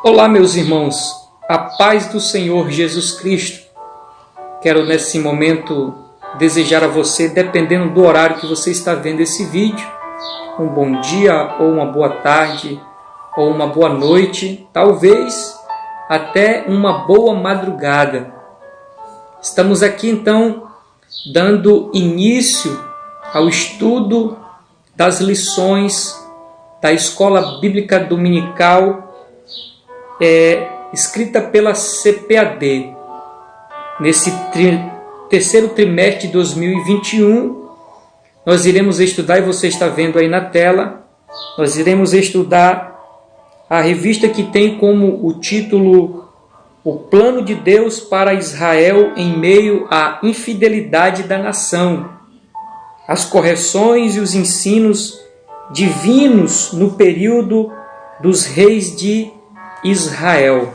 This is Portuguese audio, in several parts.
Olá, meus irmãos, a paz do Senhor Jesus Cristo. Quero nesse momento desejar a você, dependendo do horário que você está vendo esse vídeo, um bom dia ou uma boa tarde ou uma boa noite, talvez até uma boa madrugada. Estamos aqui então dando início ao estudo das lições da Escola Bíblica Dominical escrita pela CPAD. Nesse terceiro trimestre de 2021, nós iremos estudar, e você está vendo aí na tela, nós iremos estudar a revista que tem como o título O Plano de Deus para Israel em meio à infidelidade da nação, as correções e os ensinos divinos no período dos reis de Israel.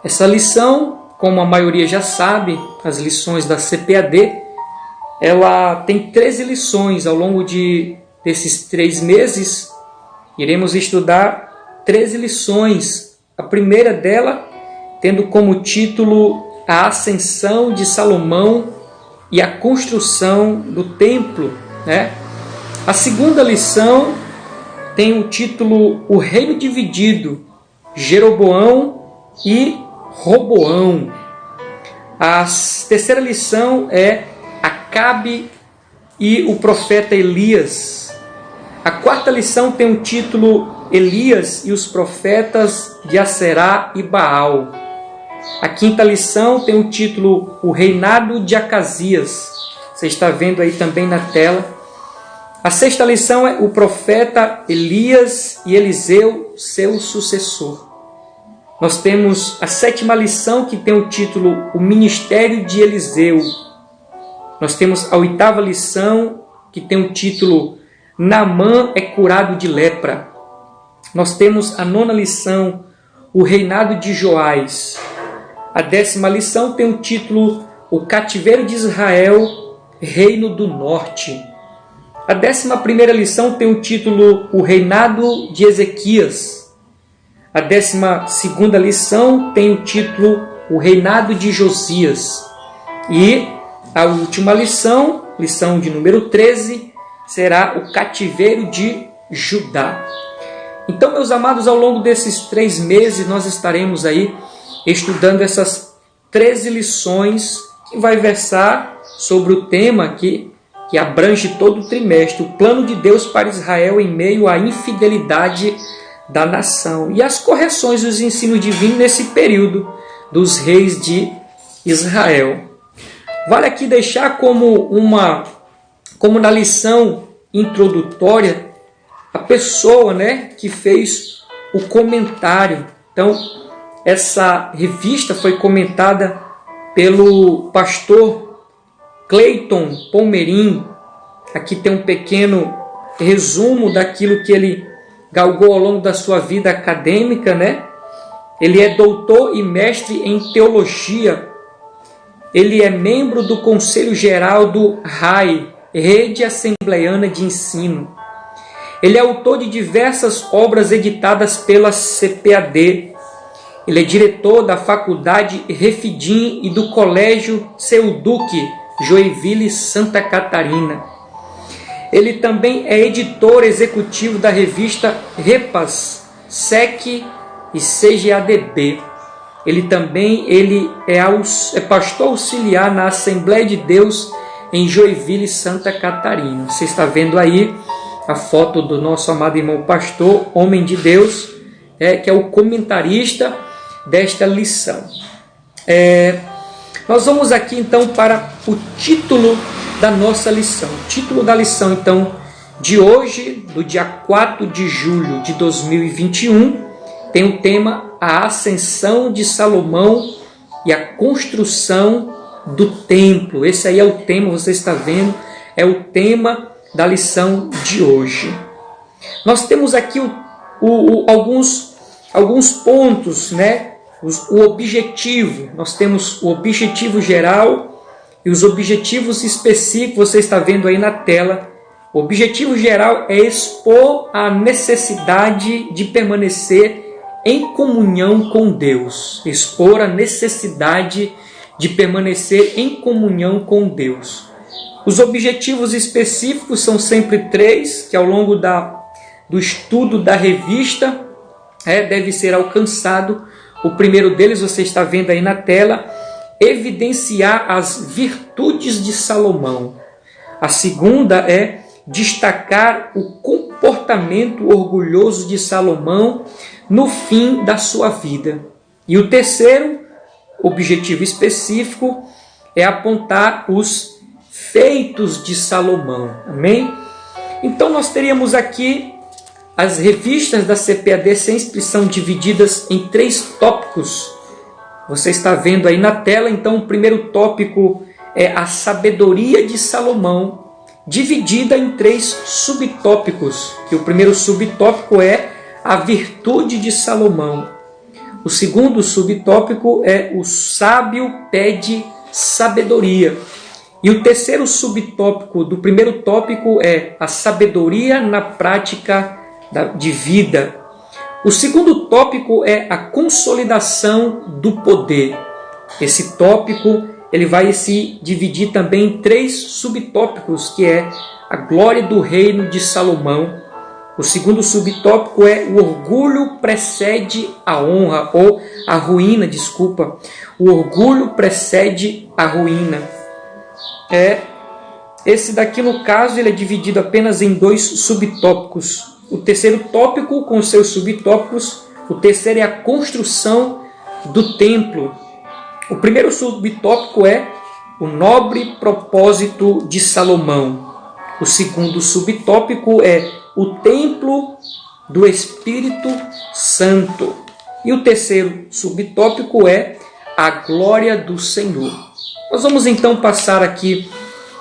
Essa lição, como a maioria já sabe, as lições da CPAD, ela tem 13 lições ao longo desses 3 meses. Iremos estudar 13 lições. A primeira dela tendo como título a ascensão de Salomão e a construção do templo, né? A segunda lição tem o título O Reino Dividido, Jeroboão e Roboão. A terceira lição é Acabe e o profeta Elias. A quarta lição tem o título Elias e os profetas de Aserá e Baal. A quinta lição tem o título O Reinado de Acasias. Você está vendo aí também na tela. A sexta lição é o profeta Elias e Eliseu, seu sucessor. Nós temos a sétima lição, que tem o título O Ministério de Eliseu. Nós temos a oitava lição, que tem o título Naamã é curado de lepra. Nós temos a nona lição, O Reinado de Joás. A 10ª lição tem o título O Cativeiro de Israel, Reino do Norte. A 11ª lição tem o título O Reinado de Ezequias. A 12ª lição tem o título O Reinado de Josias. E a última lição, lição de número 13, será O Cativeiro de Judá. Então, meus amados, ao longo desses 3 meses nós estaremos aí estudando essas 13 lições que vai versar sobre o tema que abrange todo o trimestre, o plano de Deus para Israel em meio à infidelidade da nação e as correções e os ensinos divinos nesse período dos reis de Israel. Vale aqui deixar como na lição introdutória a pessoa, que fez o comentário. Então, essa revista foi comentada pelo pastor Cleiton Palmerim. Aqui tem um pequeno resumo daquilo que ele galgou ao longo da sua vida acadêmica, Ele é doutor e mestre em teologia. Ele é membro do Conselho Geral do RAI, Rede Assembleiana de Ensino. Ele é autor de diversas obras editadas pela CPAD. Ele é diretor da Faculdade Refidim e do Colégio Seuduc, Joinville, Santa Catarina. Ele também é editor executivo da revista Repas, SEC e CGADB. Ele é pastor auxiliar na Assembleia de Deus em Joinville, Santa Catarina. Você está vendo aí a foto do nosso amado irmão pastor, homem de Deus, que é o comentarista desta lição. Nós vamos aqui então para o título da nossa lição. O título da lição então de hoje, do dia 4 de julho de 2021, tem o tema A Ascensão de Salomão e a Construção do Templo. Esse aí é o tema, você está vendo, é o tema da lição de hoje. Nós temos aqui alguns pontos, o objetivo. Nós temos o objetivo geral e os objetivos específicos, você está vendo aí na tela. O objetivo geral é expor a necessidade de permanecer em comunhão com Deus, expor a necessidade de permanecer em comunhão com Deus. Os objetivos específicos são sempre 3, que ao longo do estudo da revista deve ser alcançado. O primeiro deles você está vendo aí na tela, evidenciar as virtudes de Salomão. A segunda é destacar o comportamento orgulhoso de Salomão no fim da sua vida. E o terceiro objetivo específico é apontar os feitos de Salomão. Amém? Então nós teríamos aqui as revistas da CPAD sempre são divididas em 3 tópicos. Você está vendo aí na tela. Então o primeiro tópico é a sabedoria de Salomão, dividida em 3 subtópicos. Que o primeiro subtópico é a virtude de Salomão. O segundo subtópico é o sábio pede sabedoria. E o terceiro subtópico do primeiro tópico é a sabedoria na prática de vida. O segundo tópico é a consolidação do poder. Esse tópico ele vai se dividir também em 3 subtópicos, que é a glória do reino de Salomão. O segundo subtópico é o orgulho precede a honra, ou a ruína, desculpa. O orgulho precede a ruína. Esse daqui, no caso, ele é dividido apenas em 2 subtópicos. O terceiro tópico, com seus subtópicos, o terceiro é a construção do templo. O primeiro subtópico é o nobre propósito de Salomão. O segundo subtópico é o templo do Espírito Santo. E o terceiro subtópico é a glória do Senhor. Nós vamos então passar aqui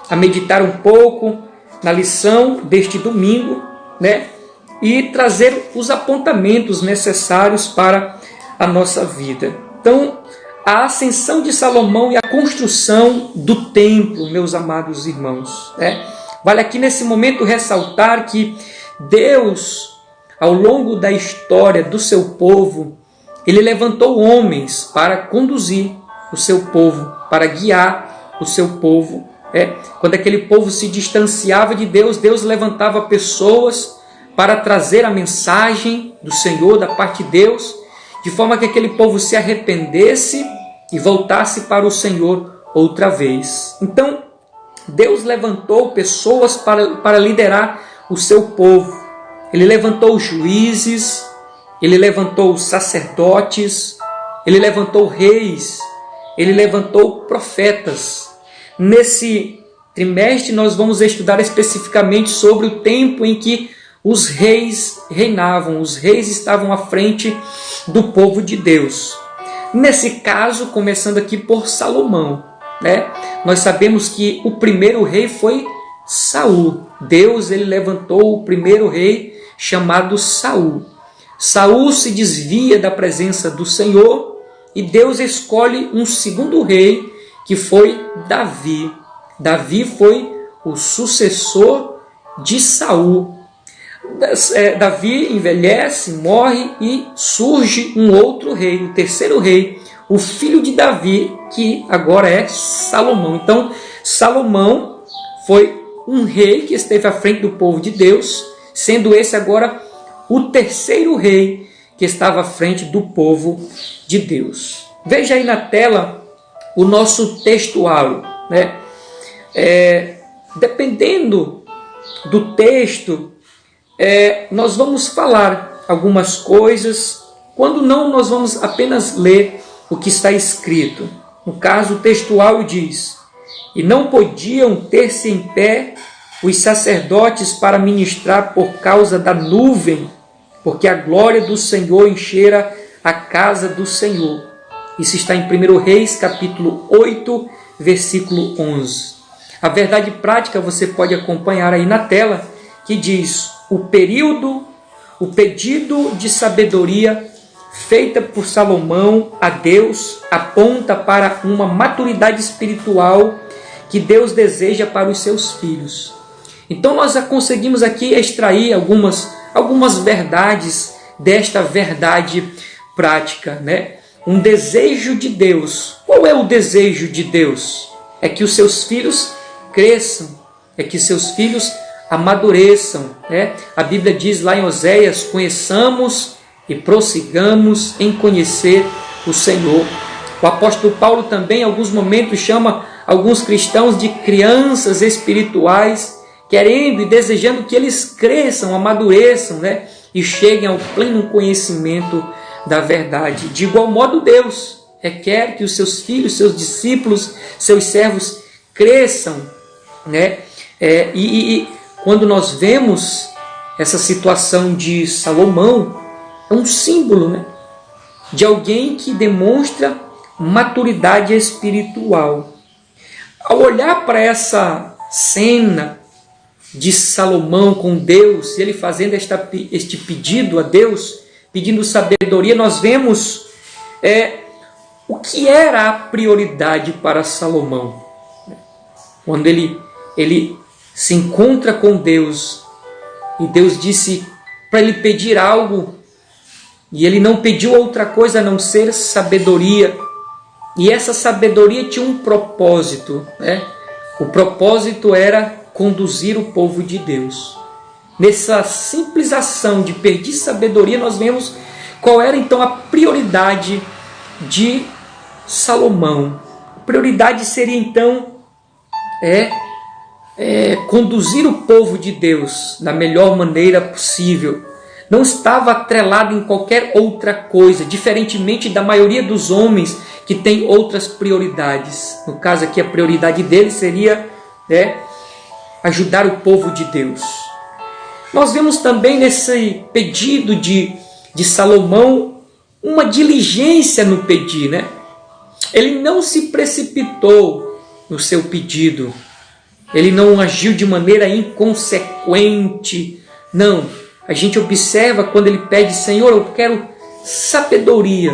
a meditar um pouco na lição deste domingo, e trazer os apontamentos necessários para a nossa vida. Então, a ascensão de Salomão e a construção do templo, meus amados irmãos. Vale aqui nesse momento ressaltar que Deus, ao longo da história do seu povo, ele levantou homens para conduzir o seu povo, para guiar o seu povo. Quando aquele povo se distanciava de Deus, Deus levantava pessoas para trazer a mensagem do Senhor, da parte de Deus, de forma que aquele povo se arrependesse e voltasse para o Senhor outra vez. Então, Deus levantou pessoas para liderar o seu povo. Ele levantou juízes, ele levantou sacerdotes, ele levantou reis, ele levantou profetas. Nesse trimestre nós vamos estudar especificamente sobre o tempo em que os reis reinavam, os reis estavam à frente do povo de Deus. Nesse caso, começando aqui por Salomão, nós sabemos que o primeiro rei foi Saul. Deus ele levantou o primeiro rei chamado Saul. Saul se desvia da presença do Senhor e Deus escolhe um segundo rei, que foi Davi. Davi foi o sucessor de Saul. Davi envelhece, morre e surge um outro rei, o terceiro rei, o filho de Davi, que agora é Salomão. Então, Salomão foi um rei que esteve à frente do povo de Deus, sendo esse agora o terceiro rei que estava à frente do povo de Deus. Veja aí na tela o nosso textuário. Dependendo do texto, nós vamos falar algumas coisas, quando não, nós vamos apenas ler o que está escrito. No caso, o textual diz: e não podiam ter-se em pé os sacerdotes para ministrar por causa da nuvem, porque a glória do Senhor enchera a casa do Senhor. Isso está em 1 Reis, capítulo 8, versículo 11. A verdade prática você pode acompanhar aí na tela, que diz: o pedido de sabedoria feita por Salomão a Deus aponta para uma maturidade espiritual que Deus deseja para os seus filhos. Então nós conseguimos aqui extrair algumas verdades desta verdade prática, né? Um desejo de Deus. Qual é o desejo de Deus? É que os seus filhos cresçam, é que seus filhos amadureçam, né? A Bíblia diz lá em Oséias: conheçamos e prossigamos em conhecer o Senhor. O apóstolo Paulo também, em alguns momentos, chama alguns cristãos de crianças espirituais, querendo e desejando que eles cresçam, amadureçam, né? E cheguem ao pleno conhecimento da verdade. De igual modo, Deus requer que os seus filhos, seus discípulos, seus servos cresçam, né? E quando nós vemos essa situação de Salomão, é um símbolo, né, de alguém que demonstra maturidade espiritual. Ao olhar para essa cena de Salomão com Deus, ele fazendo este pedido a Deus, pedindo sabedoria, nós vemos o que era a prioridade para Salomão. Quando ele se encontra com Deus, e Deus disse para ele pedir algo, e ele não pediu outra coisa a não ser sabedoria. E essa sabedoria tinha um propósito, né? O propósito era conduzir o povo de Deus. Nessa simples ação de pedir sabedoria, nós vemos qual era então a prioridade de Salomão. A prioridade seria então conduzir o povo de Deus da melhor maneira possível. Não estava atrelado em qualquer outra coisa, diferentemente da maioria dos homens que tem outras prioridades. No caso aqui, a prioridade dele seria ajudar o povo de Deus. Nós vemos também nesse pedido de Salomão uma diligência no pedir, né? Ele não se precipitou no seu pedido. Ele não agiu de maneira inconsequente. Não. A gente observa quando ele pede: Senhor, eu quero sabedoria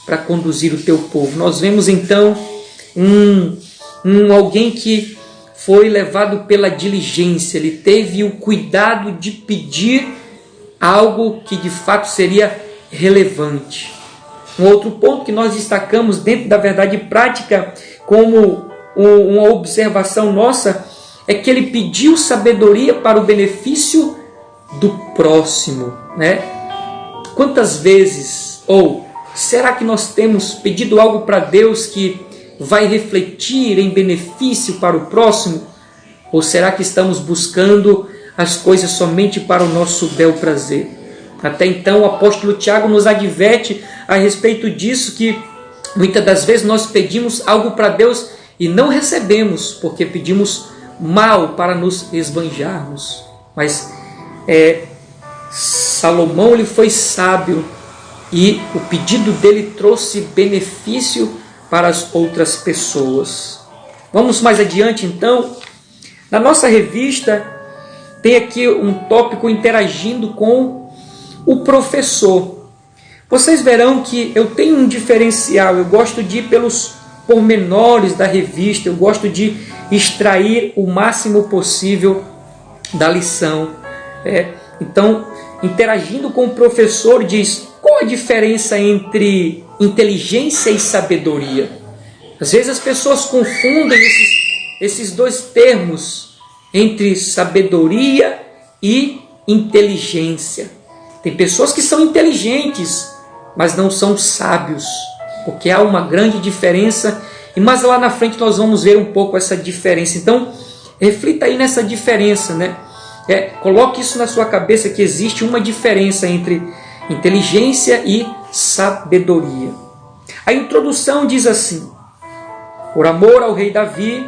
para conduzir o teu povo. Nós vemos então alguém que foi levado pela diligência. Ele teve o cuidado de pedir algo que de fato seria relevante. Um outro ponto que nós destacamos dentro da verdade prática como uma observação nossa é que ele pediu sabedoria para o benefício do próximo, né? Quantas vezes, ou será que nós temos pedido algo para Deus que vai refletir em benefício para o próximo? Ou será que estamos buscando as coisas somente para o nosso bel prazer? Até então o apóstolo Tiago nos adverte a respeito disso, que muitas das vezes nós pedimos algo para Deus e não recebemos, porque pedimos mal para nos esbanjarmos. Mas Salomão ele foi sábio e o pedido dele trouxe benefício para as outras pessoas. Vamos mais adiante então. Na nossa revista tem aqui um tópico interagindo com o professor. Vocês verão que eu tenho um diferencial, eu gosto de ir pelos pormenores da revista, eu gosto de extrair o máximo possível da lição. Então, interagindo com o professor, diz: qual a diferença entre inteligência e sabedoria? Às vezes as pessoas confundem esses dois termos, entre sabedoria e inteligência. Tem pessoas que são inteligentes, mas não são sábios, porque há uma grande diferença, e mais lá na frente nós vamos ver um pouco essa diferença. Então, reflita aí nessa diferença, né? Coloque isso na sua cabeça, que existe uma diferença entre inteligência e sabedoria. A introdução diz assim: por amor ao rei Davi,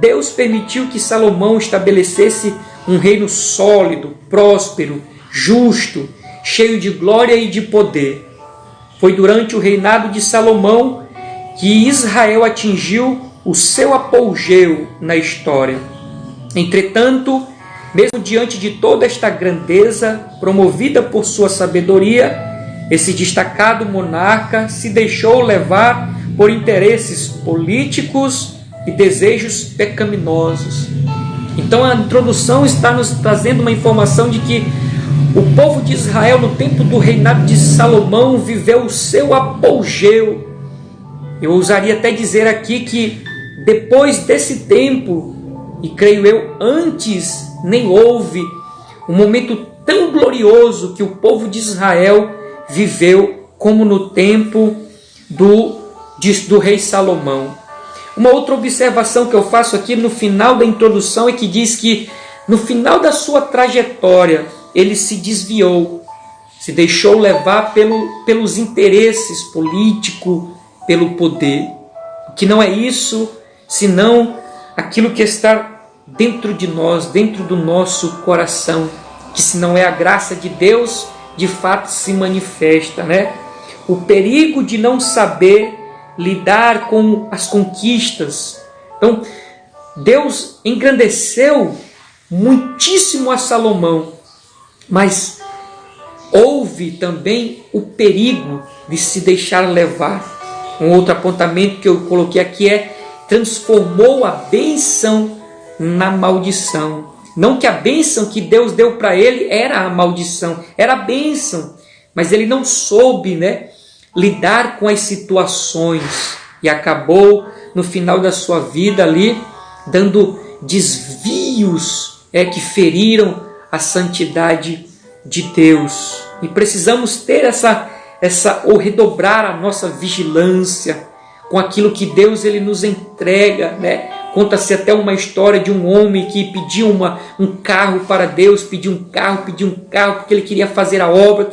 Deus permitiu que Salomão estabelecesse um reino sólido, próspero, justo, cheio de glória e de poder. Foi durante o reinado de Salomão que Israel atingiu o seu apogeu na história. Entretanto, mesmo diante de toda esta grandeza, promovida por sua sabedoria, esse destacado monarca se deixou levar por interesses políticos e desejos pecaminosos. Então a introdução está nos trazendo uma informação de que O povo de Israel, no tempo do reinado de Salomão, viveu o seu apogeu. Eu ousaria até dizer aqui que depois desse tempo, e creio eu, antes nem houve um momento tão glorioso que o povo de Israel viveu como no tempo do rei Salomão. Uma outra observação que eu faço aqui no final da introdução é que diz que no final da sua trajetória ele se desviou, se deixou levar pelos interesses políticos, pelo poder. Que não é isso, senão aquilo que está dentro de nós, dentro do nosso coração, que se não é a graça de Deus, de fato se manifesta, né? O perigo de não saber lidar com as conquistas. Então, Deus engrandeceu muitíssimo a Salomão, mas houve também o perigo de se deixar levar. Um outro apontamento que eu coloquei aqui é: transformou a bênção na maldição. Não que a bênção que Deus deu para ele era a maldição, era a bênção, mas ele não soube, lidar com as situações e acabou no final da sua vida ali dando desvios que feriram a santidade de Deus. E precisamos ter ou redobrar a nossa vigilância com aquilo que Deus ele nos entrega, Conta-se até uma história de um homem que pediu um carro para Deus, pediu um carro, porque ele queria fazer a obra,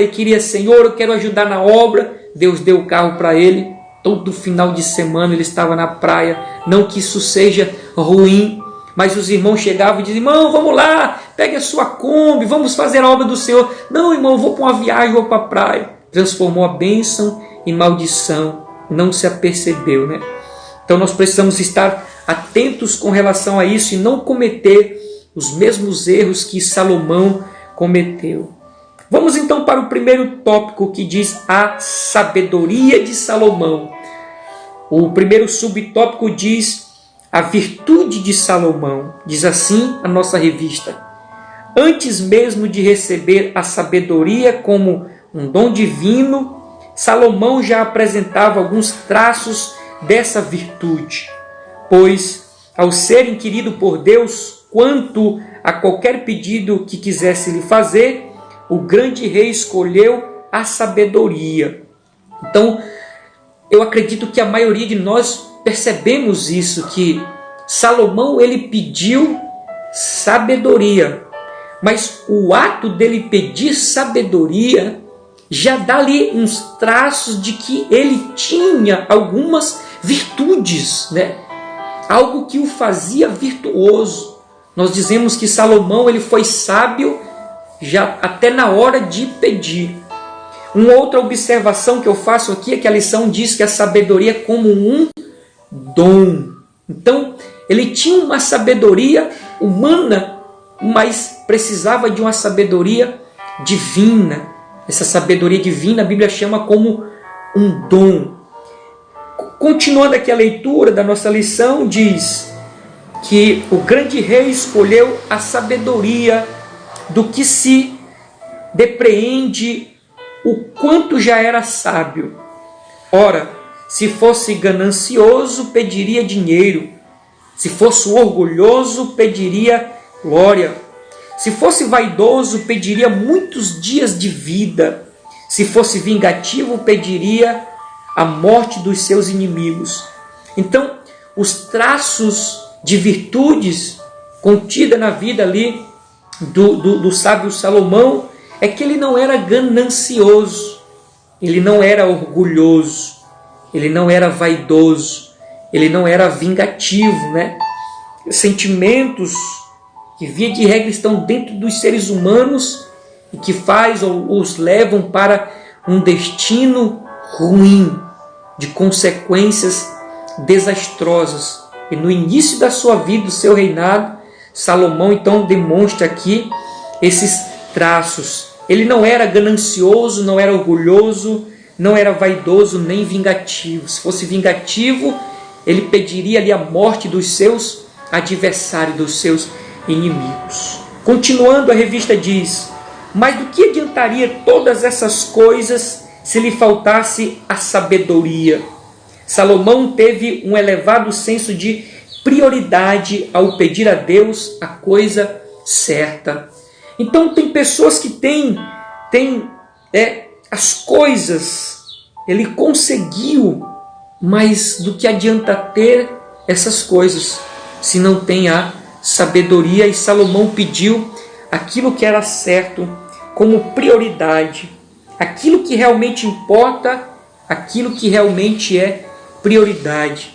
e queria: Senhor, eu quero ajudar na obra. Deus deu o carro para ele. Todo final de semana ele estava na praia. Não que isso seja ruim, mas os irmãos chegavam e diziam: irmão, vamos lá, pegue a sua Kombi, vamos fazer a obra do Senhor. Não, irmão, eu vou para uma viagem, vou para a praia. Transformou a bênção em maldição, não se apercebeu, Então nós precisamos estar atentos com relação a isso e não cometer os mesmos erros que Salomão cometeu. Vamos então para o primeiro tópico, que diz a sabedoria de Salomão. O primeiro subtópico diz a virtude de Salomão. Diz assim a nossa revista: antes mesmo de receber a sabedoria como um dom divino, Salomão já apresentava alguns traços dessa virtude, pois ao ser inquirido por Deus quanto a qualquer pedido que quisesse lhe fazer, o grande rei escolheu a sabedoria. Então, eu acredito que a maioria de nós percebemos isso, que Salomão ele pediu sabedoria, mas o ato dele pedir sabedoria já dá ali uns traços de que ele tinha algumas virtudes, algo que o fazia virtuoso. Nós dizemos que Salomão ele foi sábio já até na hora de pedir. Uma outra observação que eu faço aqui é que a lição diz que a sabedoria é como um dom. Então, ele tinha uma sabedoria humana, mas precisava de uma sabedoria divina. Essa sabedoria divina a Bíblia chama como um dom. Continuando aqui a leitura da nossa lição, diz que o grande rei escolheu a sabedoria do que se depreende o quanto já era sábio. Ora, se fosse ganancioso, pediria dinheiro. Se fosse orgulhoso, pediria glória. Se fosse vaidoso, pediria muitos dias de vida. Se fosse vingativo, pediria a morte dos seus inimigos. Então, os traços de virtudes contidas na vida ali do sábio Salomão é que ele não era ganancioso, ele não era orgulhoso, ele não era vaidoso, ele não era vingativo, Sentimentos que via de regra estão dentro dos seres humanos e que faz ou os levam para um destino ruim, de consequências desastrosas. E no início da sua vida, do seu reinado, Salomão então demonstra aqui esses traços. Ele não era ganancioso, não era orgulhoso, não era vaidoso nem vingativo. Se fosse vingativo, ele pediria ali a morte dos seus adversários, dos seus inimigos. Continuando, a revista diz: mas do que adiantaria todas essas coisas se lhe faltasse a sabedoria? Salomão teve um elevado senso de prioridade ao pedir a Deus a coisa certa. Então tem pessoas que têm as coisas, ele conseguiu, mas do que adianta ter essas coisas se não tem a sabedoria? E Salomão pediu aquilo que era certo como prioridade, aquilo que realmente importa, aquilo que realmente é prioridade.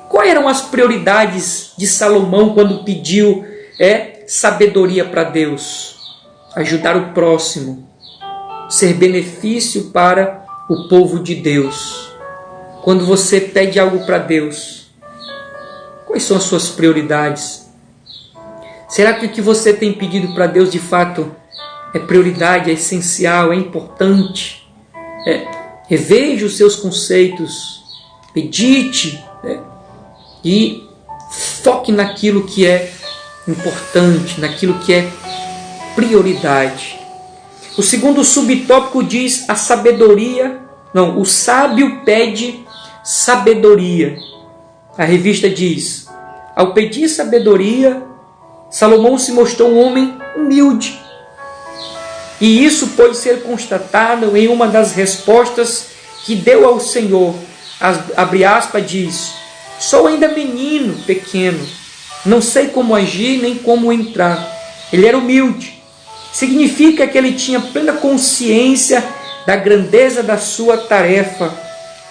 Quais eram as prioridades de Salomão quando pediu sabedoria para Deus? Ajudar o próximo, ser benefício para o povo de Deus. Quando você pede algo para Deus, quais são as suas prioridades? Será que o que você tem pedido para Deus de fato é prioridade, é essencial, é importante? Reveja os seus conceitos, medite, e foque naquilo que é importante, naquilo que é prioridade. O segundo subtópico diz a sabedoria. Não, o sábio pede sabedoria. A revista diz: ao pedir sabedoria, Salomão se mostrou um homem humilde. E isso pode ser constatado em uma das respostas que deu ao Senhor. Abre aspas, diz: sou ainda menino, pequeno, não sei como agir nem como entrar. Ele era humilde. Significa que ele tinha plena consciência da grandeza da sua tarefa,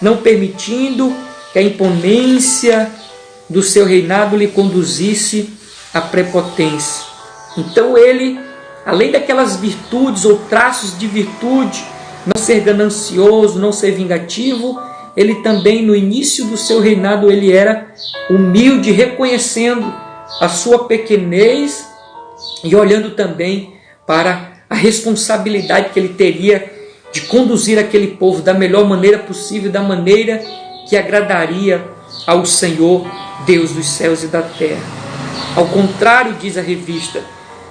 não permitindo que a imponência do seu reinado lhe conduzisse à prepotência. Então ele, além daquelas virtudes ou traços de virtude, não ser ganancioso, não ser vingativo, ele também no início do seu reinado ele era humilde, reconhecendo a sua pequenez e olhando também para a responsabilidade que ele teria de conduzir aquele povo da melhor maneira possível, da maneira que agradaria ao Senhor, Deus dos céus e da terra. Ao contrário, diz a revista,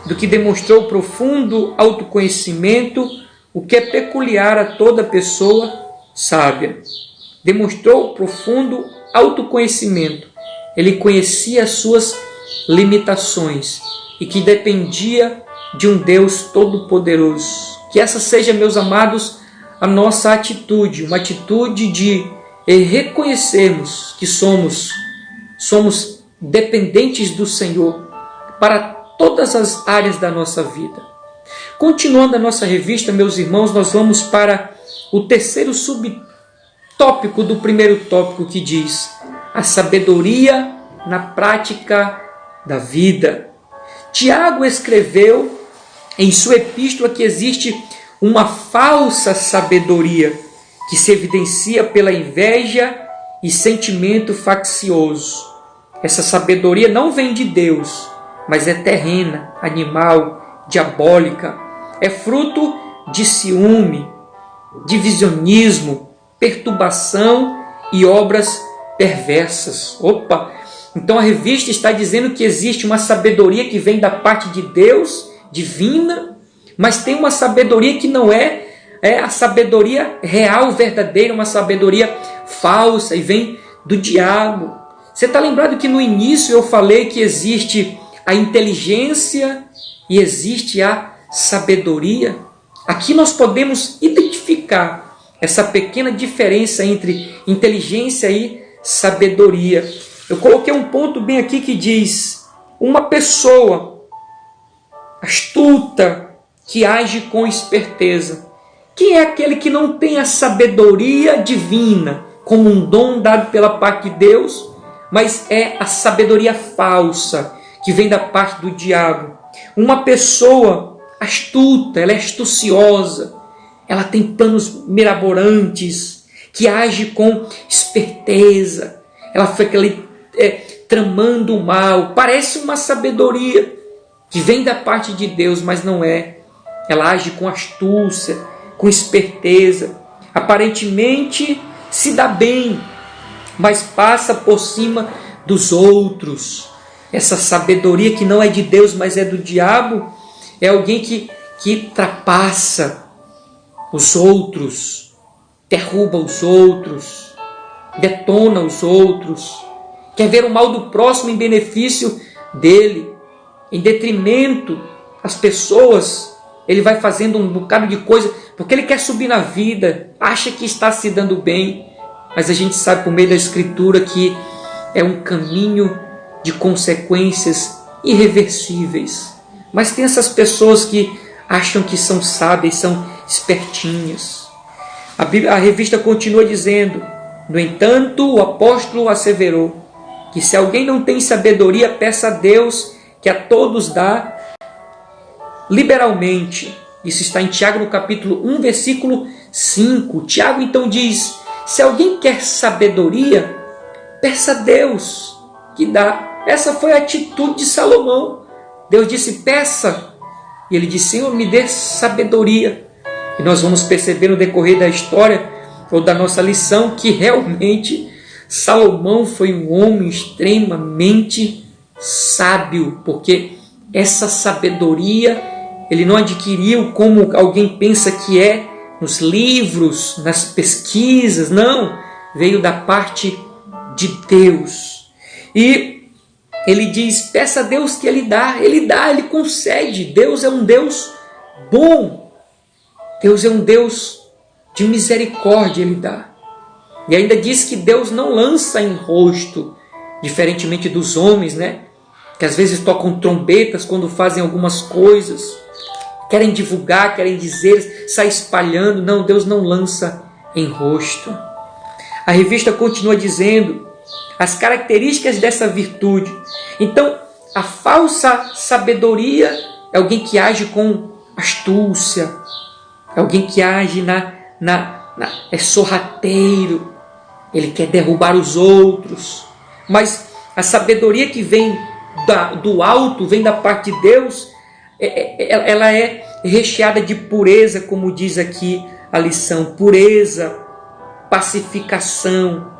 do que demonstrou profundo autoconhecimento, o que é peculiar a toda pessoa sábia. Demonstrou profundo autoconhecimento. Ele conhecia as suas limitações e que dependia de um Deus todo-poderoso. Que essa seja, meus amados, a nossa atitude, uma atitude de reconhecermos que somos dependentes do Senhor para todas as áreas da nossa vida. Continuando a nossa revista, meus irmãos, nós vamos para o terceiro subtópico do primeiro tópico, que diz a sabedoria na prática da vida. Tiago escreveu em sua epístola que existe uma falsa sabedoria que se evidencia pela inveja e sentimento faccioso. Essa sabedoria não vem de Deus, mas é terrena, animal, diabólica. É fruto de ciúme, divisionismo, perturbação e obras perversas. Então a revista está dizendo que existe uma sabedoria que vem da parte de Deus, divina, mas tem uma sabedoria que não é a sabedoria real, verdadeira, uma sabedoria falsa e vem do diabo. Você está lembrado que no início eu falei que existe a inteligência e existe a sabedoria? Aqui nós podemos identificar essa pequena diferença entre inteligência e sabedoria. Eu coloquei um ponto bem aqui que diz: uma pessoa astuta que age com esperteza. Quem é aquele que não tem a sabedoria divina como um dom dado pela parte de Deus, mas é a sabedoria falsa que vem da parte do diabo? Uma pessoa astuta, ela é astuciosa, ela tem planos mirabolantes, que age com esperteza, ela fica ali tramando o mal. Parece uma sabedoria que vem da parte de Deus, mas não é. Ela age com astúcia, com esperteza. Aparentemente se dá bem, mas passa por cima dos outros. Essa sabedoria que não é de Deus, mas é do diabo, é alguém que ultrapassa os outros, derruba os outros, detona os outros, quer ver o mal do próximo em benefício dele, em detrimento às pessoas. Ele vai fazendo um bocado de coisa porque ele quer subir na vida, acha que está se dando bem, mas a gente sabe por meio da Escritura que é um caminho de consequências irreversíveis. Mas tem essas pessoas que acham que são sábias, são espertinhas. A revista continua dizendo: no entanto, o apóstolo asseverou que se alguém não tem sabedoria, peça a Deus, que a todos dá liberalmente. Isso está em Tiago, no capítulo 1, versículo 5. Tiago então diz: se alguém quer sabedoria, peça a Deus, que dá. Essa foi a atitude de Salomão. Deus disse: peça. E ele disse: Senhor, me dê sabedoria. E nós vamos perceber no decorrer da história, ou da nossa lição, que realmente Salomão foi um homem extremamente sábio, porque essa sabedoria ele não adquiriu como alguém pensa que é, nos livros, nas pesquisas. Não, veio da parte de Deus. E ele diz: peça a Deus que Ele dá, Ele concede. Deus é um Deus bom, Deus é um Deus de misericórdia, Ele dá. E ainda diz que Deus não lança em rosto, diferentemente dos homens, né? Que às vezes tocam trombetas quando fazem algumas coisas, querem divulgar, querem dizer, sai espalhando. Não, Deus não lança em rosto. A revista continua dizendo as características dessa virtude. Então, a falsa sabedoria é alguém que age com astúcia, é alguém que age é sorrateiro, ele quer derrubar os outros. Mas a sabedoria que vem do alto, vem da parte de Deus, ela é recheada de pureza, como diz aqui a lição: pureza, pacificação,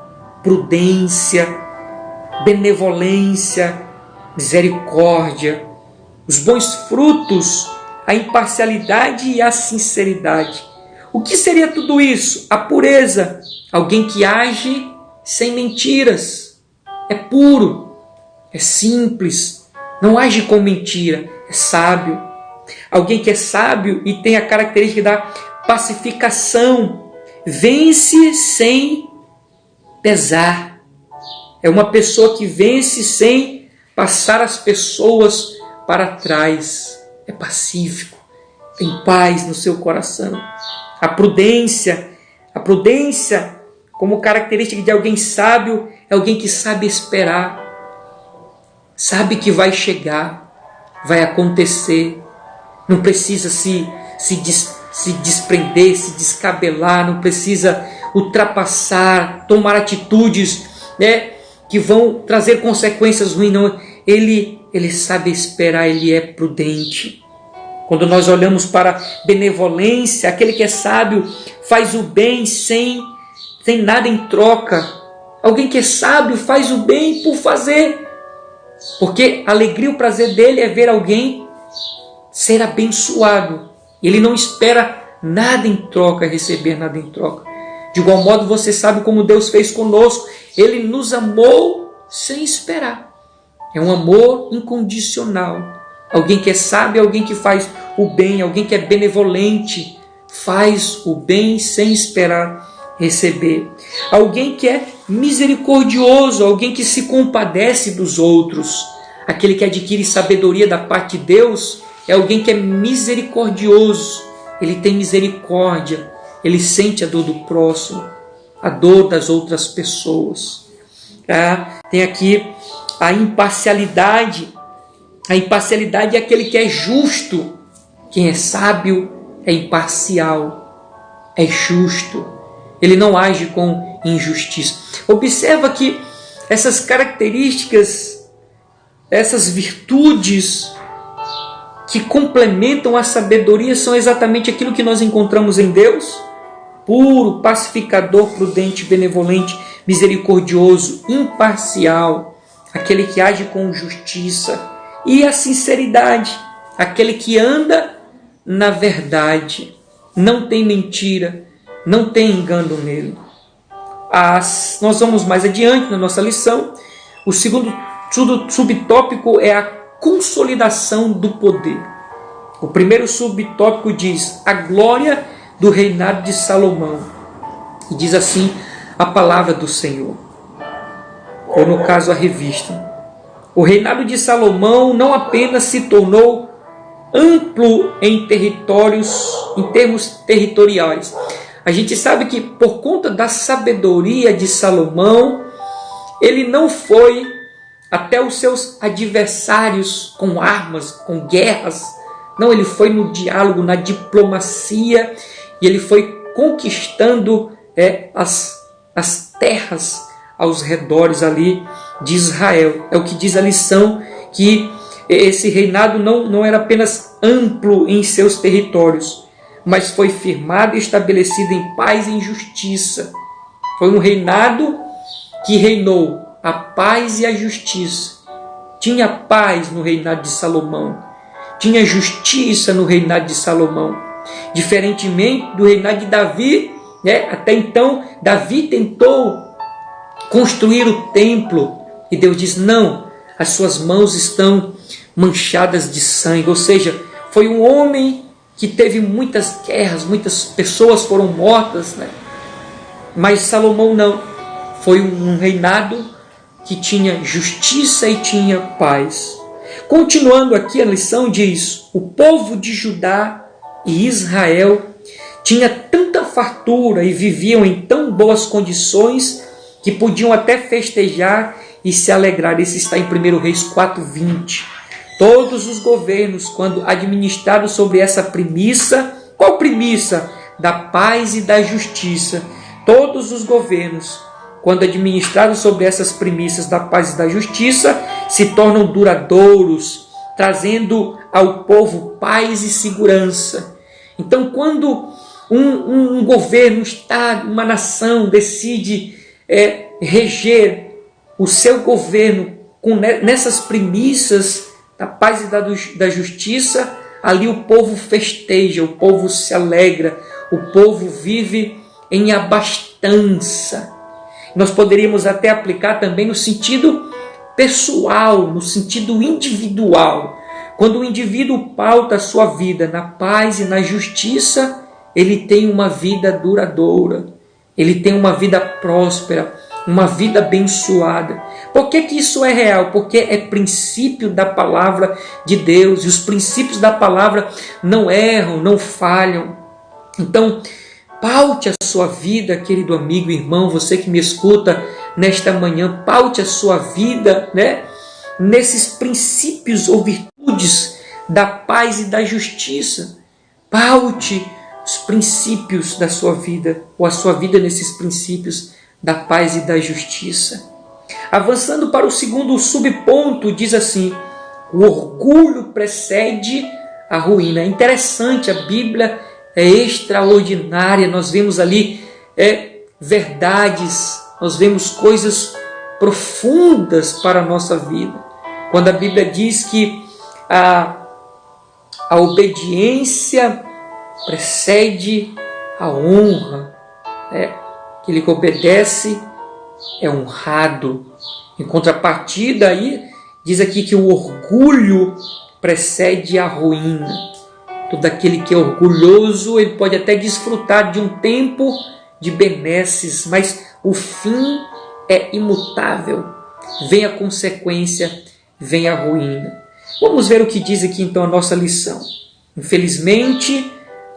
prudência, benevolência, misericórdia, os bons frutos, a imparcialidade e a sinceridade. O que seria tudo isso? A pureza, alguém que age sem mentiras, é puro, é simples, não age com mentira, é sábio. Alguém que é sábio e tem a característica da pacificação, vence sem pesar. É uma pessoa que vence sem passar as pessoas para trás. É pacífico, tem paz no seu coração. A prudência como característica de alguém sábio, é alguém que sabe esperar, sabe que vai chegar, vai acontecer, não precisa se desprender, se descabelar, não precisa ultrapassar, tomar atitudes, né, que vão trazer consequências ruins. Não, ele sabe esperar, ele é prudente. Quando nós olhamos para benevolência, aquele que é sábio faz o bem sem nada em troca. Alguém que é sábio faz o bem por fazer, porque a alegria, o prazer dele é ver alguém ser abençoado. Ele não espera nada em troca, receber nada em troca. De igual modo, você sabe como Deus fez conosco. Ele nos amou sem esperar. É um amor incondicional. Alguém que é sábio é alguém que faz o bem, alguém que é benevolente, faz o bem sem esperar receber. Alguém que é misericordioso, alguém que se compadece dos outros. Aquele que adquire sabedoria da parte de Deus é alguém que é misericordioso. Ele tem misericórdia, ele sente a dor do próximo, a dor das outras pessoas. Tem aqui a imparcialidade. A imparcialidade é aquele que é justo. Quem é sábio é imparcial, é justo. Ele não age com injustiça. Observa que essas características, essas virtudes que complementam a sabedoria são exatamente aquilo que nós encontramos em Deus: puro, pacificador, prudente, benevolente, misericordioso, imparcial, aquele que age com justiça. E a sinceridade, aquele que anda na verdade, não tem mentira, não tem engano nele. Nós vamos mais adiante na nossa lição. O segundo subtópico é a consolidação do poder. O primeiro subtópico diz a glória do reinado de Salomão. E diz assim a palavra do Senhor, ou no caso a revista. O reinado de Salomão não apenas se tornou amplo em termos territoriais. A gente sabe que por conta da sabedoria de Salomão, ele não foi até os seus adversários com armas, com guerras. Não, ele foi no diálogo, na diplomacia, e ele foi conquistando as terras aos redores ali de Israel. É o que diz a lição, que esse reinado não era apenas amplo em seus territórios, mas foi firmado e estabelecido em paz e em justiça. Foi um reinado que reinou a paz e a justiça. Tinha paz no reinado de Salomão. Tinha justiça no reinado de Salomão. Diferentemente do reinado de Davi, até então, Davi tentou construir o templo. E Deus diz, não, as suas mãos estão manchadas de sangue. Ou seja, foi um homem que teve muitas guerras, muitas pessoas foram mortas, Mas Salomão não. Foi um reinado que tinha justiça e tinha paz. Continuando aqui a lição diz, o povo de Judá e Israel tinha tanta fartura e viviam em tão boas condições que podiam até festejar e se alegrar. Isso está em 1 Reis 4:20. Todos os governos, quando administrados sobre essa premissa, qual premissa? Da paz e da justiça. Todos os governos, quando administrados sobre essas premissas da paz e da justiça, se tornam duradouros, trazendo ao povo paz e segurança. Então, quando um governo, um Estado, uma nação decide reger o seu governo nessas premissas da paz e da justiça, ali o povo festeja, o povo se alegra, o povo vive em abastança. Nós poderíamos até aplicar também no sentido pessoal, no sentido individual. Quando o indivíduo pauta a sua vida na paz e na justiça, ele tem uma vida duradoura, ele tem uma vida próspera, uma vida abençoada. Por que isso é real? Porque é princípio da palavra de Deus, e os princípios da palavra não erram, não falham. Então, paute a sua vida, querido amigo, irmão, você que me escuta nesta manhã, paute a sua vida, nesses princípios ou virtudes da paz e da justiça. Paute os princípios da sua vida, ou a sua vida nesses princípios da paz e da justiça. Avançando para o segundo subponto, diz assim, o orgulho precede a ruína. É interessante, a Bíblia é extraordinária, nós vemos ali verdades, nós vemos coisas profundas para a nossa vida. Quando a Bíblia diz que a obediência precede a honra, aquele que obedece é honrado. Em contrapartida, aí diz aqui que o orgulho precede a ruína. Todo aquele que é orgulhoso, ele pode até desfrutar de um tempo de benesses, mas o fim é imutável. Vem a consequência, vem a ruína. Vamos ver o que diz aqui então a nossa lição. Infelizmente,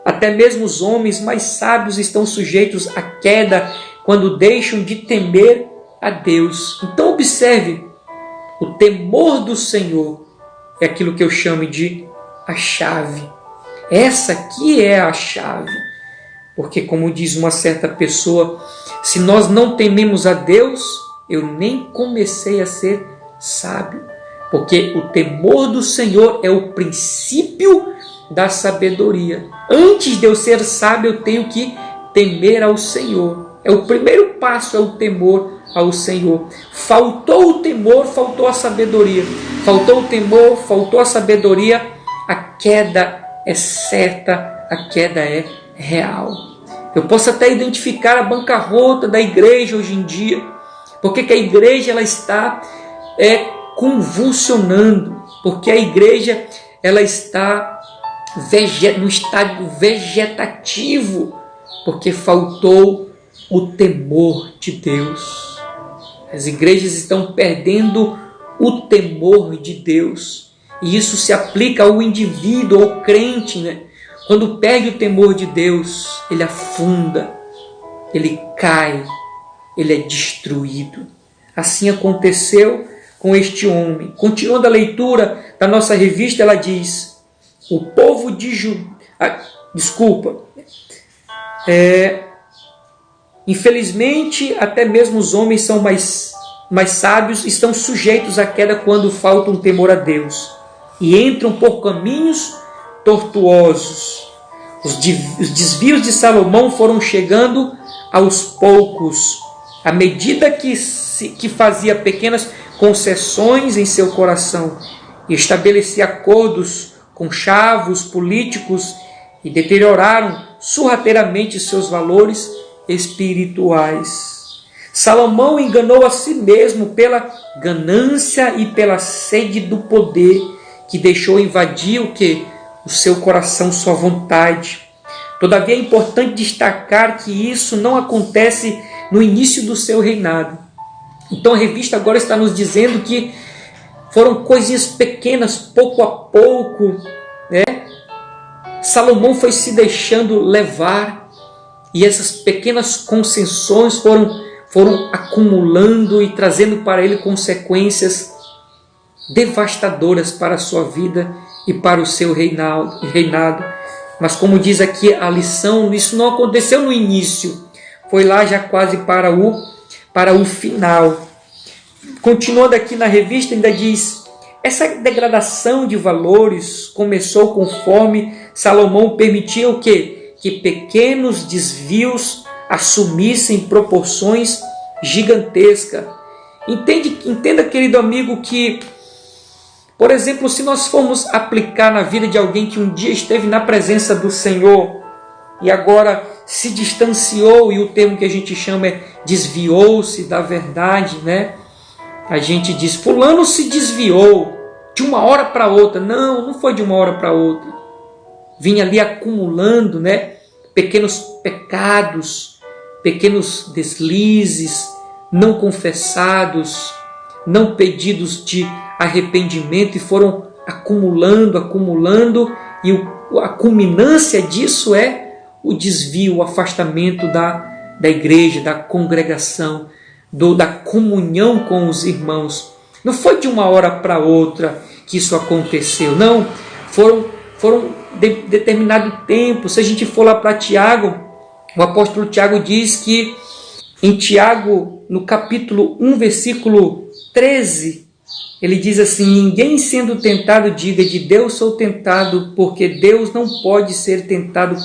até mesmo os homens mais sábios estão sujeitos à queda quando deixam de temer a Deus. Então observe, o temor do Senhor é aquilo que eu chamo de a chave. Essa aqui é a chave. Porque, como diz uma certa pessoa, se nós não tememos a Deus, eu nem comecei a ser sábio. Porque o temor do Senhor é o princípio da sabedoria. Antes de eu ser sábio, eu tenho que temer ao Senhor. É o primeiro passo, é o temor ao Senhor. Faltou o temor, faltou a sabedoria. Faltou o temor, faltou a sabedoria, a queda é certa, a queda é real. Eu posso até identificar a bancarrota da igreja hoje em dia, porque que a igreja ela está convulsionando, porque a igreja ela está no estádio vegetativo, porque faltou o temor de Deus. As igrejas estão perdendo o temor de Deus, e isso se aplica ao indivíduo, ao crente, né? Quando perde o temor de Deus, ele afunda, ele cai, ele é destruído. Assim aconteceu com este homem. Continuando a leitura da nossa revista, ela diz: o povo de infelizmente, até mesmo os homens são mais sábios, estão sujeitos à queda quando falta um temor a Deus e entram por caminhos tortuosos. Os desvios de Salomão foram chegando aos poucos, à medida que fazia pequenas concessões em seu coração e estabelecia acordos com chavos políticos, e deterioraram sorrateiramente seus valores espirituais. Salomão enganou a si mesmo pela ganância e pela sede do poder, que deixou invadir o seu coração, sua vontade. Todavia é importante destacar que isso não acontece no início do seu reinado. Então a revista agora está nos dizendo que foram coisinhas pequenas, pouco a pouco, né? Salomão foi se deixando levar, e essas pequenas concessões foram acumulando e trazendo para ele consequências devastadoras para a sua vida e para o seu reinado. Mas como diz aqui a lição, isso não aconteceu no início, foi lá já quase para o final. Continuando aqui na revista, ainda diz: essa degradação de valores começou conforme Salomão permitia o quê? Que pequenos desvios assumissem proporções gigantescas. Entenda, querido amigo, que, por exemplo, se nós formos aplicar na vida de alguém que um dia esteve na presença do Senhor e agora se distanciou, e o termo que a gente chama é desviou-se da verdade, né? A gente diz: fulano se desviou de uma hora para outra. Não foi de uma hora para outra. Vinha ali acumulando, né, pequenos pecados, pequenos deslizes, não confessados, não pedidos de arrependimento, e foram acumulando, e a culminância disso é o desvio, o afastamento da igreja, da congregação, da comunhão com os irmãos. Não foi de uma hora para outra que isso aconteceu, não. Foram determinado tempo. Se a gente for lá para Tiago, o apóstolo Tiago diz que em Tiago, no capítulo 1, versículo 13, ele diz assim: ninguém sendo tentado diga de Deus sou tentado, porque Deus não pode ser tentado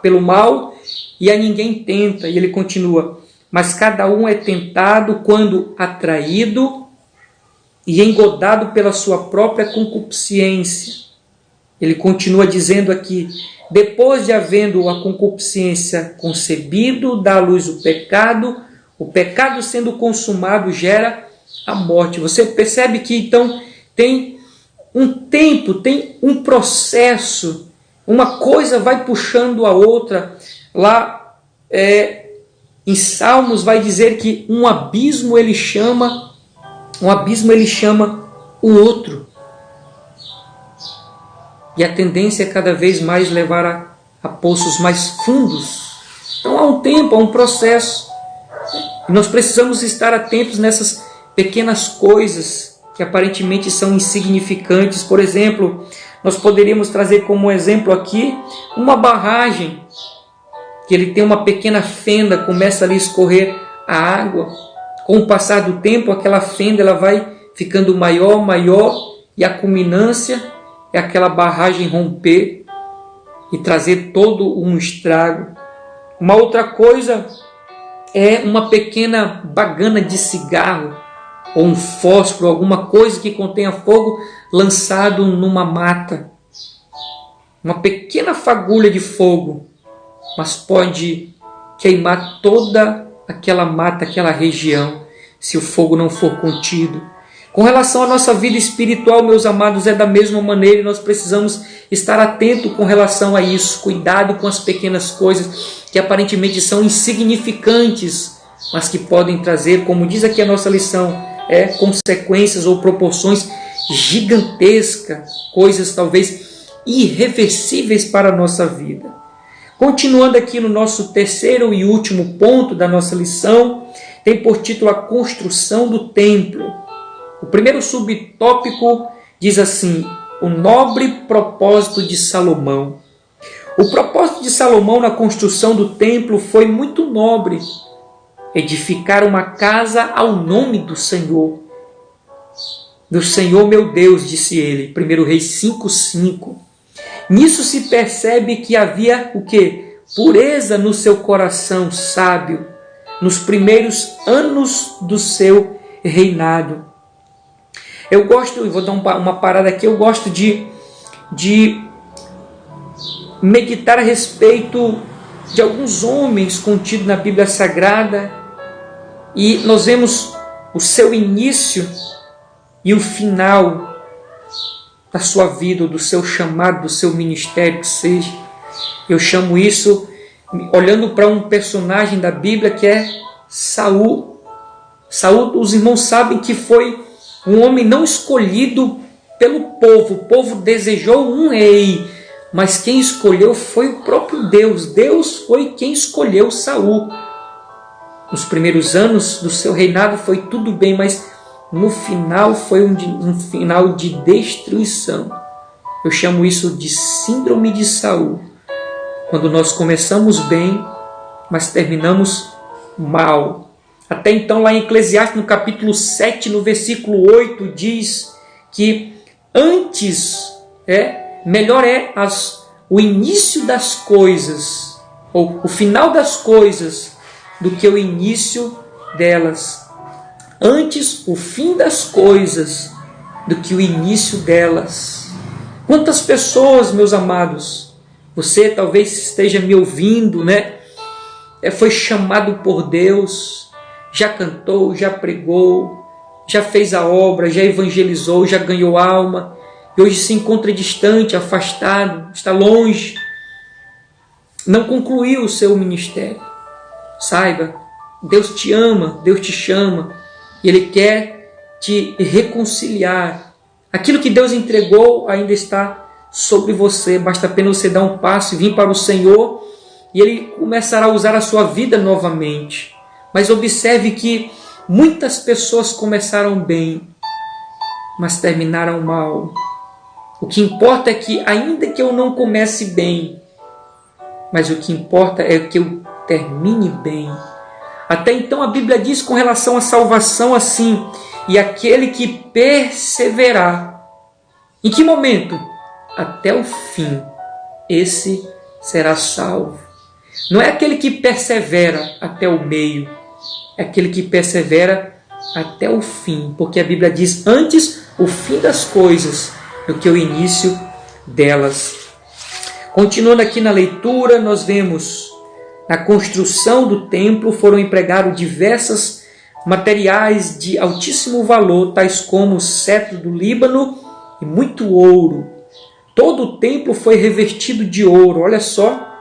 pelo mal, e a ninguém tenta. E ele continua: mas cada um é tentado quando atraído e engodado pela sua própria concupiscência. Ele continua dizendo aqui: depois de havendo a concupiscência concebido, dá à luz o pecado sendo consumado gera a morte. Você percebe que então tem um tempo, tem um processo, uma coisa vai puxando a outra. Lá em Salmos vai dizer que um abismo ele chama o outro. E a tendência é cada vez mais levar a poços mais fundos. Então há um tempo, há um processo. E nós precisamos estar atentos nessas pequenas coisas que aparentemente são insignificantes. Por exemplo, nós poderíamos trazer como exemplo aqui uma barragem, que ele tem uma pequena fenda, começa ali a escorrer a água. Com o passar do tempo, aquela fenda ela vai ficando maior, e a culminância é aquela barragem romper e trazer todo um estrago. Uma outra coisa é uma pequena bagana de cigarro ou um fósforo, alguma coisa que contenha fogo lançado numa mata. uma pequena fagulha de fogo, mas pode queimar toda aquela mata, aquela região, se o fogo não for contido. Com relação à nossa vida espiritual, meus amados, é da mesma maneira e nós precisamos estar atento com relação a isso. Cuidado com as pequenas coisas que aparentemente são insignificantes, mas que podem trazer, como diz aqui a nossa lição, consequências ou proporções gigantescas, coisas talvez irreversíveis para a nossa vida. Continuando aqui no nosso terceiro e último ponto da nossa lição, tem por título a construção do templo. O primeiro subtópico diz assim: o nobre propósito de Salomão. O propósito de Salomão na construção do templo foi muito nobre: edificar uma casa ao nome do Senhor. Do Senhor meu Deus, disse ele, 1 Reis 5:5. Nisso se percebe que havia o quê? Pureza no seu coração sábio, nos primeiros anos do seu reinado. Eu vou dar uma parada aqui, eu gosto de meditar a respeito de alguns homens contidos na Bíblia Sagrada, e nós vemos o seu início e o final da sua vida, do seu chamado, do seu ministério, que seja. Eu chamo isso, olhando para um personagem da Bíblia que é Saul. Saul, os irmãos sabem que foi um homem não escolhido pelo povo. O povo desejou um rei, mas quem escolheu foi o próprio Deus. Deus foi quem escolheu Saul. Nos primeiros anos do seu reinado foi tudo bem, mas no final foi um final de destruição. Eu chamo isso de síndrome de Saul. Quando nós começamos bem, mas terminamos mal. Até então, lá em Eclesiastes, no capítulo 7, no versículo 8, diz que melhor é o início das coisas, ou o final das coisas, do que o início delas. Antes, o fim das coisas, do que o início delas. Quantas pessoas, meus amados, você talvez esteja me ouvindo, foi chamado por Deus, já cantou, já pregou, já fez a obra, já evangelizou, já ganhou alma, e hoje se encontra distante, afastado, está longe, não concluiu o seu ministério. Saiba, Deus te ama, Deus te chama, e Ele quer te reconciliar. Aquilo que Deus entregou ainda está sobre você, basta apenas você dar um passo e vir para o Senhor, e Ele começará a usar a sua vida novamente. Mas observe que muitas pessoas começaram bem, mas terminaram mal. O que importa é que, ainda que eu não comece bem, mas o que importa é que eu termine bem. Até então a Bíblia diz com relação à salvação assim: e aquele que perseverar. Em que momento? Até o fim. Esse será salvo. Não é aquele que persevera até o meio, é aquele que persevera até o fim, porque a Bíblia diz: antes o fim das coisas do que o início delas. Continuando aqui na leitura, nós vemos na construção do templo foram empregados diversos materiais de altíssimo valor, tais como o cetro do Líbano e muito ouro. Todo o templo foi revestido de ouro. Olha só,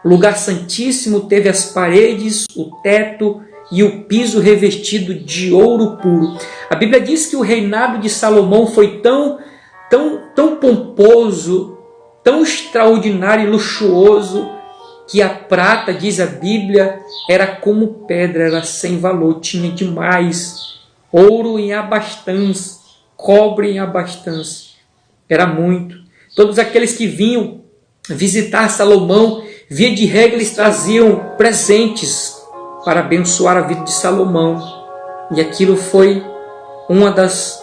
o lugar santíssimo teve as paredes, o teto e o piso revestido de ouro puro. A Bíblia diz que o reinado de Salomão foi tão pomposo, tão extraordinário e luxuoso, que a prata, diz a Bíblia, era como pedra, era sem valor, tinha demais. Ouro em abastança, cobre em abastança, era muito. Todos aqueles que vinham visitar Salomão, via de regra, eles traziam presentes para abençoar a vida de Salomão. E aquilo foi uma das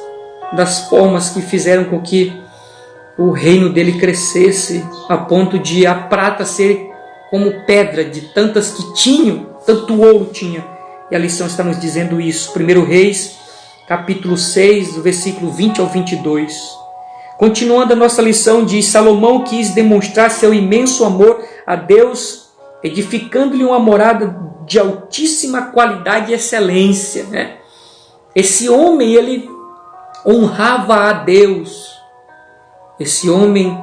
formas que fizeram com que o reino dele crescesse, a ponto de a prata ser como pedra, de tantas que tinham, tanto ouro tinha. E a lição está nos dizendo isso. 1 Reis, capítulo 6, do versículo 20 ao 22. Continuando a nossa lição, diz: Salomão quis demonstrar seu imenso amor a Deus, edificando-lhe uma morada de altíssima qualidade e excelência, né? Esse homem, ele honrava a Deus. Esse homem,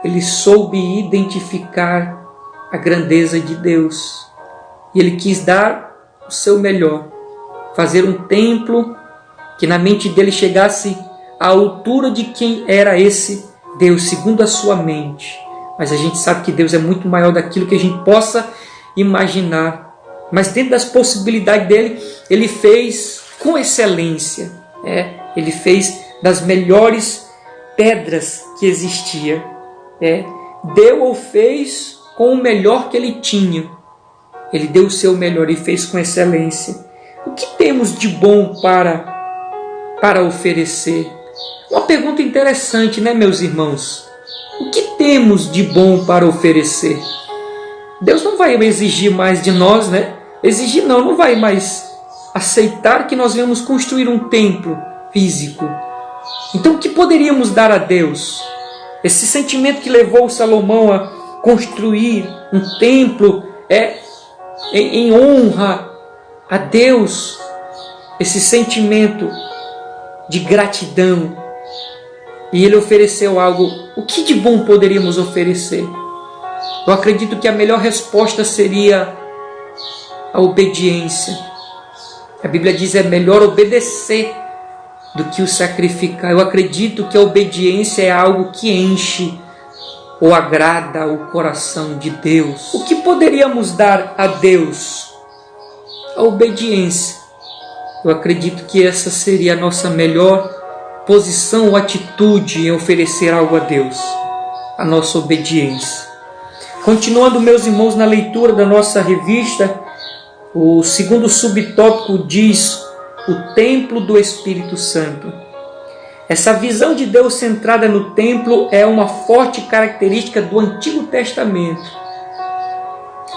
ele soube identificar a grandeza de Deus. E ele quis dar o seu melhor, fazer um templo que na mente dele chegasse à altura de quem era esse Deus, segundo a sua mente. Mas a gente sabe que Deus é muito maior daquilo que a gente possa imaginar. Mas dentro das possibilidades dele, ele fez com excelência. Ele fez das melhores pedras que existia. Deu ou fez com o melhor que ele tinha. Ele deu o seu melhor e fez com excelência. O que temos de bom para oferecer? Uma pergunta interessante, né, meus irmãos? O que temos de bom para oferecer? Deus não vai exigir mais de nós, né? Exigir não vai mais aceitar que nós venhamos construir um templo físico. Então, o que poderíamos dar a Deus? Esse sentimento que levou Salomão a construir um templo em honra a Deus, esse sentimento de gratidão. E ele ofereceu algo. O que de bom poderíamos oferecer? Eu acredito que a melhor resposta seria a obediência. A Bíblia diz: é melhor obedecer do que o sacrificar. Eu acredito que a obediência é algo que enche ou agrada o coração de Deus. O que poderíamos dar a Deus? A obediência. Eu acredito que essa seria a nossa melhor posição ou atitude em oferecer algo a Deus. A nossa obediência. Continuando, meus irmãos, na leitura da nossa revista, o segundo subtópico diz: o templo do Espírito Santo. Essa visão de Deus centrada no templo é uma forte característica do Antigo Testamento.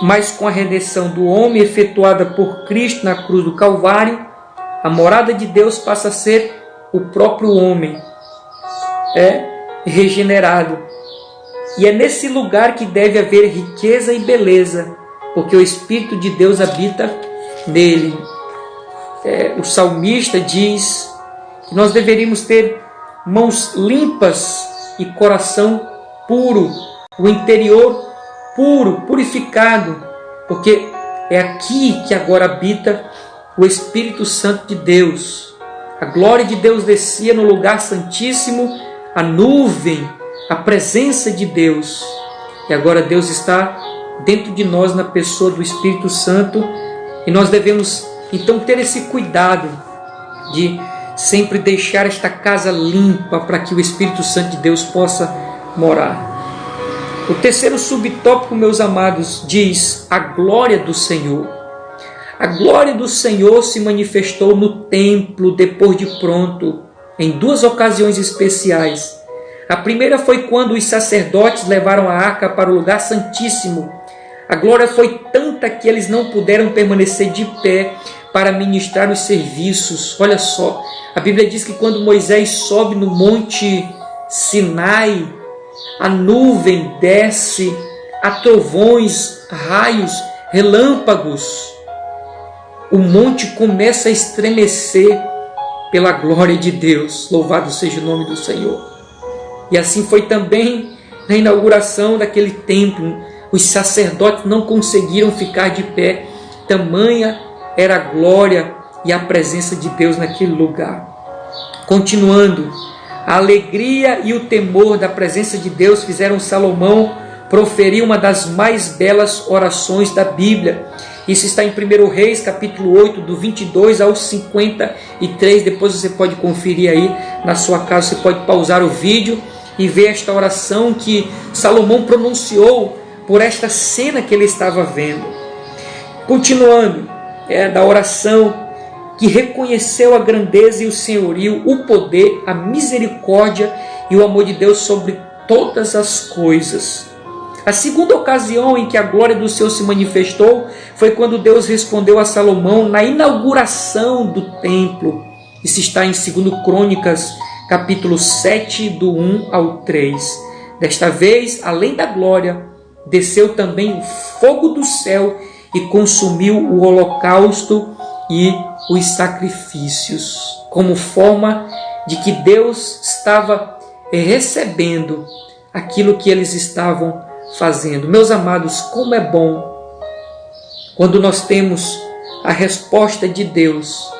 Mas com a redenção do homem efetuada por Cristo na cruz do Calvário, a morada de Deus passa a ser o próprio homem, regenerado. E é nesse lugar que deve haver riqueza e beleza, porque o Espírito de Deus habita nele. O salmista diz que nós deveríamos ter mãos limpas e coração puro, o interior puro, purificado, porque é aqui que agora habita o Espírito Santo de Deus. A glória de Deus descia no lugar santíssimo, a nuvem, a presença de Deus. E agora Deus está dentro de nós na pessoa do Espírito Santo, e nós devemos então ter esse cuidado de sempre deixar esta casa limpa para que o Espírito Santo de Deus possa morar. O terceiro subtópico, meus amados, diz: a glória do Senhor. A glória do Senhor se manifestou no templo depois de pronto, em duas ocasiões especiais. A primeira foi quando os sacerdotes levaram a arca para o lugar santíssimo. A glória foi tanta que eles não puderam permanecer de pé para ministrar os serviços. Olha só, a Bíblia diz que quando Moisés sobe no monte Sinai, a nuvem desce, há trovões, raios, relâmpagos. O monte começa a estremecer pela glória de Deus. Louvado seja o nome do Senhor. E assim foi também na inauguração daquele templo. Os sacerdotes não conseguiram ficar de pé. Tamanha era a glória e a presença de Deus naquele lugar. Continuando, a alegria e o temor da presença de Deus fizeram Salomão proferir uma das mais belas orações da Bíblia. Isso está em 1 Reis, capítulo 8, do 22 ao 53. Depois você pode conferir aí na sua casa, você pode pausar o vídeo e ver esta oração que Salomão pronunciou por esta cena que ele estava vendo. Continuando, da oração que reconheceu a grandeza e o senhorio, o poder, a misericórdia e o amor de Deus sobre todas as coisas. A segunda ocasião em que a glória do Senhor se manifestou foi quando Deus respondeu a Salomão na inauguração do templo. Isso está em 2 Crônicas, capítulo 7, do 1 ao 3. Desta vez, além da glória, desceu também o fogo do céu e consumiu o holocausto e os sacrifícios, como forma de que Deus estava recebendo aquilo que eles estavam fazendo. Meus amados, como é bom quando nós temos a resposta de Deus,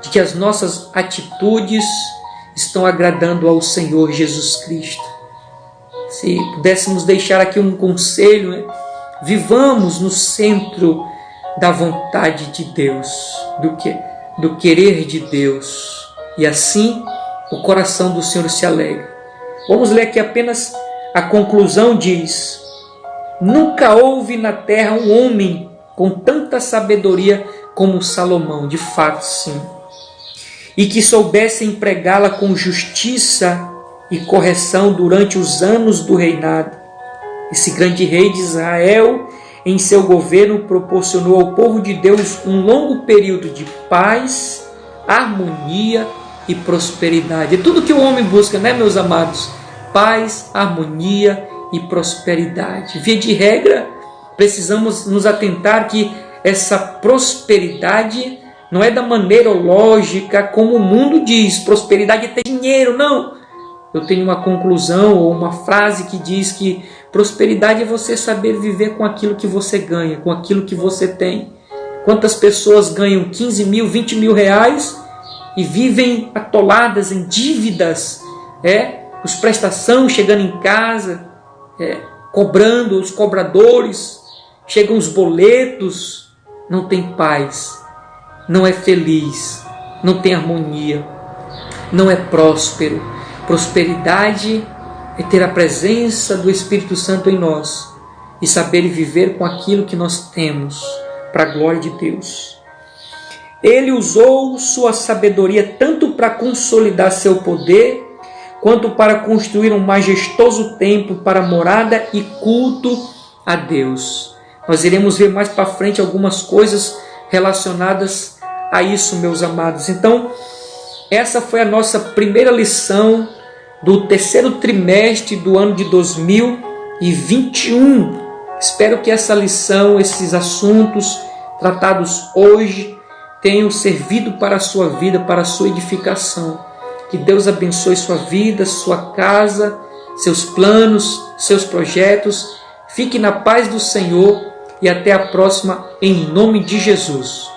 de que as nossas atitudes estão agradando ao Senhor Jesus Cristo. Se pudéssemos deixar aqui um conselho, vivamos no centro da vontade de Deus, do querer de Deus, e assim o coração do Senhor se alegra. Vamos ler aqui apenas a conclusão. Diz: nunca houve na terra um homem com tanta sabedoria como Salomão, de fato sim, e que soubesse empregá-la com justiça e correção durante os anos do reinado. Esse grande rei de Israel, em seu governo, proporcionou ao povo de Deus um longo período de paz, harmonia e prosperidade. É tudo que o homem busca, né, meus amados? Paz, harmonia e prosperidade. Via de regra, precisamos nos atentar que essa prosperidade não é da maneira lógica como o mundo diz. Prosperidade é ter dinheiro, não. Eu tenho uma conclusão ou uma frase que diz que prosperidade é você saber viver com aquilo que você ganha, com aquilo que você tem. Quantas pessoas ganham 15 mil, 20 mil reais e vivem atoladas em dívidas, os prestação chegando em casa, cobrando os cobradores, chegam os boletos, não tem paz, não é feliz, não tem harmonia, não é próspero. Prosperidade é ter a presença do Espírito Santo em nós e saber viver com aquilo que nós temos para a glória de Deus. Ele usou sua sabedoria tanto para consolidar seu poder, quanto para construir um majestoso templo para morada e culto a Deus. Nós iremos ver mais para frente algumas coisas relacionadas a isso, meus amados. Então, essa foi a nossa primeira lição do terceiro trimestre do ano de 2021. Espero que essa lição, esses assuntos tratados hoje, tenham servido para a sua vida, para a sua edificação. Que Deus abençoe sua vida, sua casa, seus planos, seus projetos. Fique na paz do Senhor e até a próxima, em nome de Jesus.